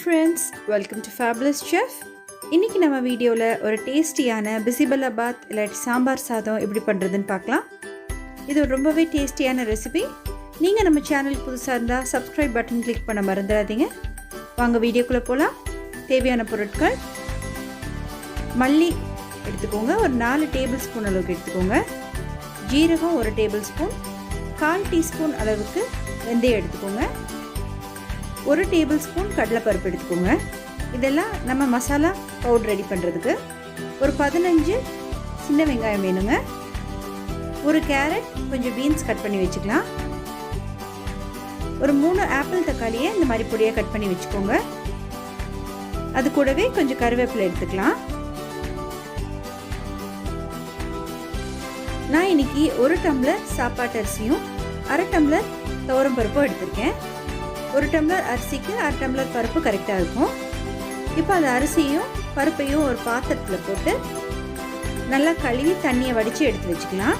friends, welcome to Fabulous Chef. இன்னைக்கு நம்ம வீடியோல ஒரு டேஸ்டியான பிசிபெலாபாத் இல்லாட்டி சாம்பார் சாதம் எப்படி பண்றதுன்னு பார்க்கலாம். இது ஒரு ரொம்பவே டேஸ்டியான ரெசிபி. நீங்க நம்ம சேனலுக்கு புதுசா இருந்தா subscribe பட்டன் கிளிக் பண்ண மறந்துடாதீங்க. வாங்க வீடியோக்குள்ள போலாம். தேவையான பொருட்கள்: மல்லி எடுத்துக்கோங்க, ஒரு 4 டேபிள் ஸ்பூன் அளவுக்கு எடுத்துக்கோங்க. ஜீரகம் 1 டேபிள் ஸ்பூன், 1/4 டீஸ்பூன் அளவுக்கு வெந்தயம் எடுத்துக்கோங்க. 1 டேபிள் ஸ்பூன் கடலைப்பருப்பு எடுத்துக்கோங்க. இதெல்லாம் நம்ம மசாலா பவுடர் ரெடி பண்ணுறதுக்கு. ஒரு 15 சின்ன வெங்காயம் வேணுங்க. ஒரு கேரட், கொஞ்சம் பீன்ஸ் கட் பண்ணி வச்சுக்கலாம். ஒரு 3 ஆப்பிள் தக்காளியை இந்த மாதிரி பொடியாக கட் பண்ணி வச்சுக்கோங்க. அது கூடவே கொஞ்சம் கருவேப்பிலை எடுத்துக்கலாம். நான் இன்னைக்கு 1 டம்ளர் சாப்பாட்டு அரிசியும் 1/2 டம்ளர் துவரம் பருப்பும் எடுத்திருக்கேன். 1 டம்ளர் அரிசிக்கு 1/2 டம்ளர் பருப்பு கரெக்டாக இருக்கும். இப்போ அந்த அரிசியும் பருப்பையும் ஒரு பாத்திரத்தில் போட்டு நல்லா கழுவி தண்ணியை வடித்து எடுத்து வச்சுக்கலாம்.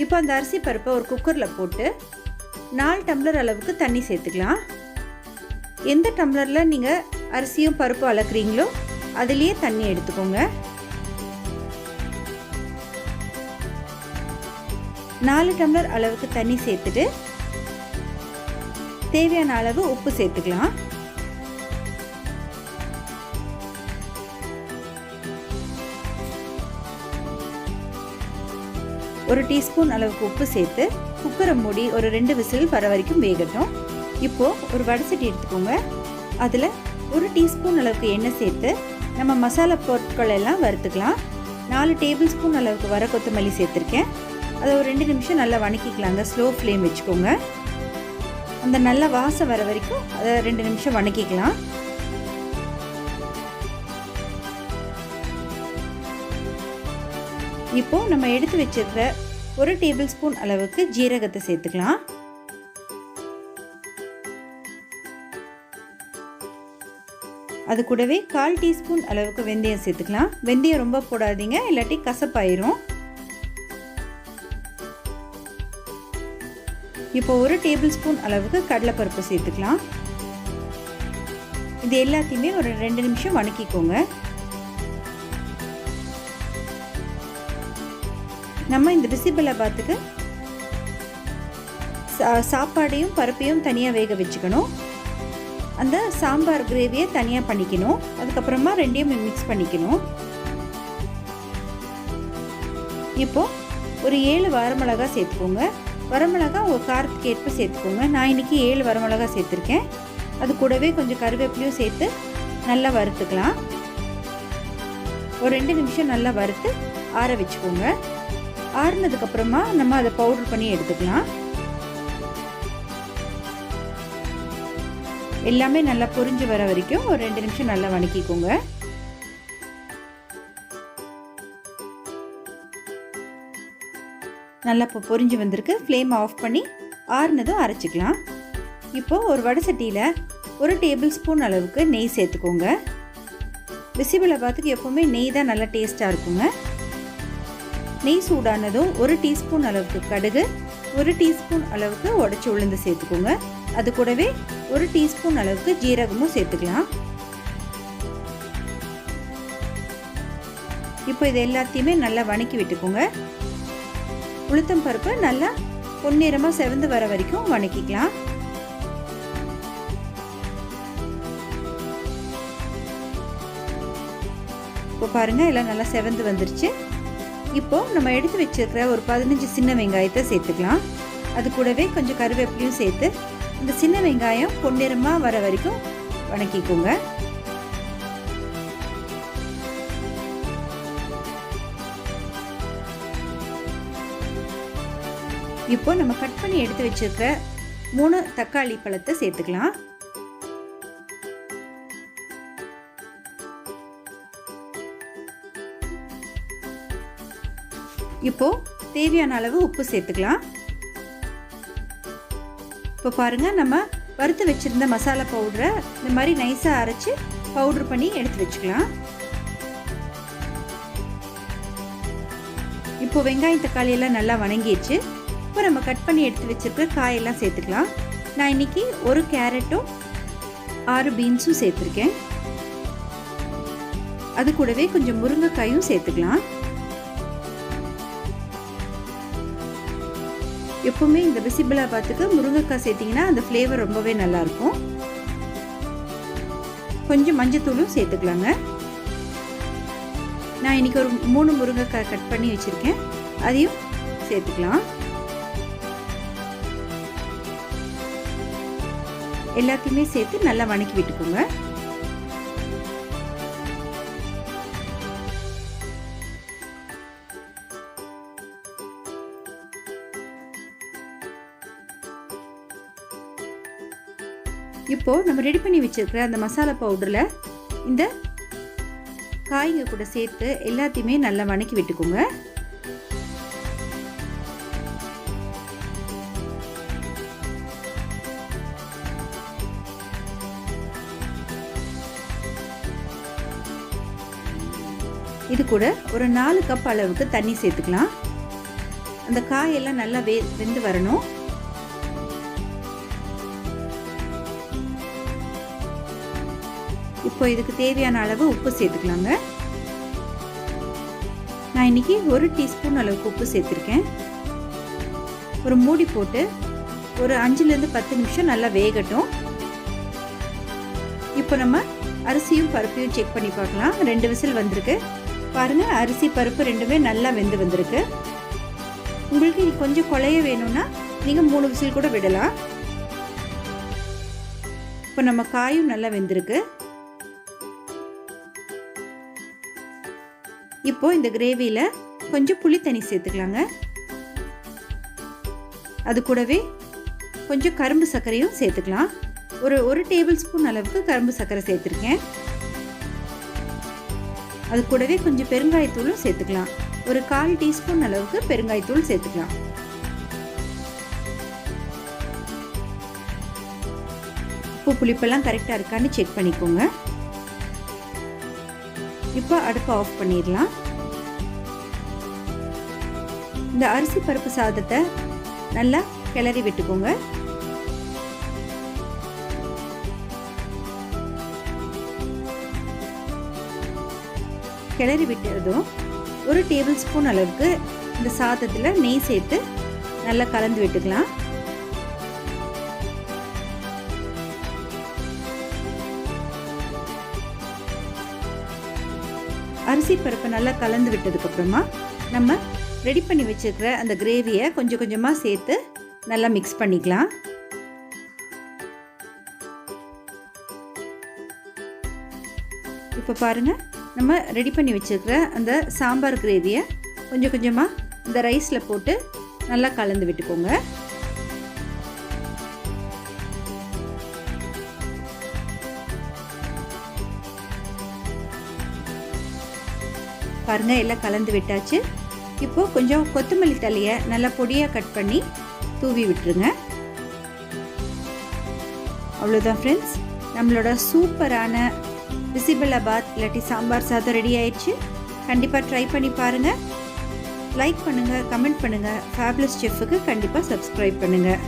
இப்போ அந்த அரிசி பருப்பை ஒரு குக்கரில் போட்டு 4 டம்ளர் அளவுக்கு தண்ணி சேர்த்துக்கலாம். எந்த டம்ளரில் நீங்கள் அரிசியும் பருப்பு அளக்குறீங்களோ அதுலேயே தண்ணி எடுத்துக்கோங்க. 4 டம்ளர் அளவுக்கு தண்ணி சேர்த்துட்டு தேவையான அளவு உப்பு சேர்த்துக்கலாம். ஒரு டீஸ்பூன் அளவுக்கு உப்பு சேர்த்து குக்கரை மூடி ஒரு 2 விசில் வர வரைக்கும் வேகட்டும். இப்போ ஒரு வடசட்டி எடுத்துக்கோங்க. அதில் 1 டீஸ்பூன் அளவுக்கு எண்ணெய் சேர்த்து நம்ம மசாலா பொருட்கள் எல்லாம் வறுத்துக்கலாம். 4 டேபிள் ஸ்பூன் அளவுக்கு வர கொத்தமல்லி சேர்த்துருக்கேன். அதை ஒரு 2 நிமிஷம் நல்லா வணக்கிக்கலாங்க. ஸ்லோ ஃப்ளேம் வச்சுக்கோங்க. அந்த நல்ல வாசம் வர வரைக்கும் அதை 2 நிமிஷம் வணக்கிக்கலாம். இப்போ நம்ம எடுத்து வச்சிருக்கிற 1 டேபிள் ஸ்பூன் அளவுக்கு ஜீரகத்தை சேர்த்துக்கலாம். அது கூடவே 1/4 டீஸ்பூன் அளவுக்கு வெந்தயம் சேர்த்துக்கலாம். வெந்தயம் ரொம்ப போடாதீங்க, இல்லாட்டி கசப்பாயிரும். இப்போ 1 டேபிள் ஸ்பூன் அளவுக்கு கடலைப்பருப்பு சேர்த்துக்கலாம். இது எல்லாத்தையுமே ஒரு 2 நிமிஷம் வணக்கிக்கோங்க. நம்ம இந்த பிசிபெலாபாத்துக்கு சாப்பாடையும் பருப்பையும் தனியாக வேக வச்சுக்கணும். அந்த சாம்பார் கிரேவியை தனியாக பண்ணிக்கணும். அதுக்கப்புறமா 2யும் மிக்ஸ் பண்ணிக்கணும். இப்போ ஒரு 7 வரமிளகா சேர்த்துக்கோங்க. வரமிளகா உங்கள் காரத்துக்கு ஏற்ப சேர்த்துக்கோங்க. நான் இன்றைக்கி 7 வரமிளகா சேர்த்துருக்கேன். அது கூடவே கொஞ்சம் கருவேப்பிலையும் சேர்த்து நல்லா வறுத்துக்கலாம். ஒரு 2 நிமிஷம் நல்லா வறுத்து ஆற வச்சுக்கோங்க. ஆறுனதுக்கப்புறமா நம்ம அதை பவுடர் பண்ணி எடுத்துக்கலாம். எல்லாமே நல்லா பொரிஞ்சு வர வரைக்கும் ஒரு 2 நிமிஷம் நல்லா வணக்கிக்கோங்க. நல்லா இப்போ பொரிஞ்சு வந்திருக்கு. ஃப்ளேம் ஆஃப் பண்ணி ஆறுனதும் அரைச்சிக்கலாம். இப்போது ஒரு வடசட்டியில் 1 டேபிள் ஸ்பூன் அளவுக்கு நெய் சேர்த்துக்கோங்க. பிசிபெலாபாத்துக்கு எப்போவுமே நெய் தான் நல்லா டேஸ்ட்டாக இருக்குங்க. நெய் சூடானதும் 1 டீஸ்பூன் அளவுக்கு கடுகு, 1 டீஸ்பூன் அளவுக்கு உடைச்சி உளுந்து சேர்த்துக்கோங்க. அது கூடவே 1 டீஸ்பூன் அளவுக்கு ஜீரகமும் சேர்த்துக்கலாம். இப்போ இது எல்லாத்தையுமே நல்லா வணக்கி விட்டுக்கோங்க. உளுத்தம் பருப்பு நல்லா பொன்னிறமாக செவந்து வர வரைக்கும் வணக்கிக்கலாம். இப்போ பாருங்கள், எல்லாம் நல்லா செவந்து வந்துருச்சு. இப்போது நம்ம எடுத்து வச்சிருக்கிற ஒரு 15 சின்ன வெங்காயத்தை சேர்த்துக்கலாம். அது கூடவே கொஞ்சம் கருவேப்பிலையும் சேர்த்து இந்த சின்ன வெங்காயம் பொன்னிறமாக வர வரைக்கும் வணக்கிக்கோங்க. இப்போ நம்ம கட் பண்ணி எடுத்து வச்சிருக்கிற 3 தக்காளி பழத்தை சேர்த்துக்கலாம். இப்போ தேவையான அளவு உப்பு சேர்த்துக்கலாம். இப்போ பாருங்க, நம்ம வறுத்து வச்சிருந்த மசாலா பவுடரை இந்த மாதிரி நைஸாக அரைச்சி பவுடர் பண்ணி எடுத்து வச்சுக்கலாம். இப்போ வெங்காயம் தக்காளி எல்லாம் நல்லா வணங்கிடுச்சு. இப்போ நம்ம கட் பண்ணி எடுத்து வச்சிருக்கிற காயெல்லாம் சேர்த்துக்கலாம். நான் இன்றைக்கி ஒரு கேரட்டும் 6 பீன்ஸும் சேர்த்துருக்கேன். அது கூடவே கொஞ்சம் முருங்கைக்காயும் சேர்த்துக்கலாம். எப்பவுமே இந்த பிசிபெலாபாத்துக்கு முருங்கைக்காய் சேர்த்திங்கன்னா அந்த ஃப்ளேவர் ரொம்பவே நல்லாயிருக்கும். கொஞ்சம் மஞ்சத்தூளும் சேர்த்துக்கலாங்க. நான் இன்றைக்கி ஒரு 3 முருங்கைக்காய் கட் பண்ணி வச்சுருக்கேன், அதையும் சேர்த்துக்கலாம். எல்லாத்தையுமே சேர்த்து நல்லா வணக்கி விட்டுக்கோங்க. இப்போது நம்ம ரெடி பண்ணி வச்சுருக்கிற அந்த மசாலா பவுடரில் இந்த காய்ங்க கூட சேர்த்து எல்லாத்தையுமே நல்லா வணக்கி விட்டுக்கோங்க. இது கூட ஒரு 4 கப் அளவுக்கு தண்ணி சேர்த்துக்கலாம். அந்த காயெல்லாம் நல்லா வெந்து வரணும். இப்போ இதுக்கு தேவையான அளவு உப்பு சேர்த்துக்கலாங்க. நான் இன்னைக்கு 1 டீஸ்பூன் அளவுக்கு உப்பு சேர்த்துருக்கேன். ஒரு மூடி போட்டு ஒரு 5லேருந்து 10 நிமிஷம் நல்லா வேகட்டும். இப்போ நம்ம அரிசியும் பருப்பையும் செக் பண்ணி பார்க்கலாம். 2 விசில் வந்திருக்கு பாருங்கள். அரிசி பருப்பு ரெண்டுமே நல்லா வெந்து வந்திருக்கு. உங்களுக்கு இது கொஞ்சம் குழைய வேணும்னா நீங்கள் 3 விசில் கூட விடலாம். இப்போ நம்ம காயும் நல்லா வெந்திருக்கு. இப்போ இந்த கிரேவியில் கொஞ்சம் புளி தண்ணி சேர்த்துக்கலாங்க. அது கூடவே கொஞ்சம் கரும்பு சர்க்கரையும் சேர்த்துக்கலாம். ஒரு டேபிள் ஸ்பூன் அளவுக்கு கரும்பு சர்க்கரை சேர்த்துருக்கேன். அது கூடவே கொஞ்சம் பெருங்காயத்தூளும் சேர்த்துக்கலாம். ஒரு 1/4 டீஸ்பூன் அளவுக்கு பெருங்காயத்தூள் சேர்த்துக்கலாம். உப்பு புளிப்பெல்லாம் கரெக்டாக இருக்கான்னு செக் பண்ணிக்கோங்க. இப்போ அடுப்பை ஆஃப் பண்ணிடலாம். இந்த அரிசி பருப்பு சாதத்தை நல்லா கிளறி விட்டுக்கோங்க. கிளறி விட்டதும் ஒரு டேபிள் ஸ்பூன் அளவுக்கு இந்த சாதத்தில் நெய் சேர்த்து நல்லா கலந்து விட்டுக்கலாம். அரிசி பருப்பை நல்லா கலந்து விட்டதுக்கப்புறமா நம்ம ரெடி பண்ணி வச்சுருக்கிற அந்த கிரேவியை கொஞ்சம் கொஞ்சமாக சேர்த்து நல்லா மிக்ஸ் பண்ணிக்கலாம். இப்போ பாருங்கள், நம்ம ரெடி பண்ணி வச்சுருக்கிற அந்த சாம்பார் கிரேவியை கொஞ்சம் கொஞ்சமாக இந்த ரைஸில் போட்டு நல்லா கலந்து விட்டுக்கோங்க. பாருங்கள், எல்லாம் கலந்து விட்டாச்சு. இப்போது கொஞ்சம் கொத்தமல்லி தழையை நல்லா பொடியாக கட் பண்ணி தூவி விட்டுருங்க. அவ்வளோதான் ஃப்ரெண்ட்ஸ், நம்மளோட சூப்பரான பிசிபெலாபாத் இல்லாட்டி சாம்பார் சாதம் ரெடி ஆயிடுச்சு. கண்டிப்பாக ட்ரை பண்ணி பாருங்கள். லைக் பண்ணுங்கள், கமெண்ட் பண்ணுங்கள். ஃபேபுலஸ் செஃப்புக்கு கண்டிப்பாக சப்ஸ்கிரைப் பண்ணுங்கள்.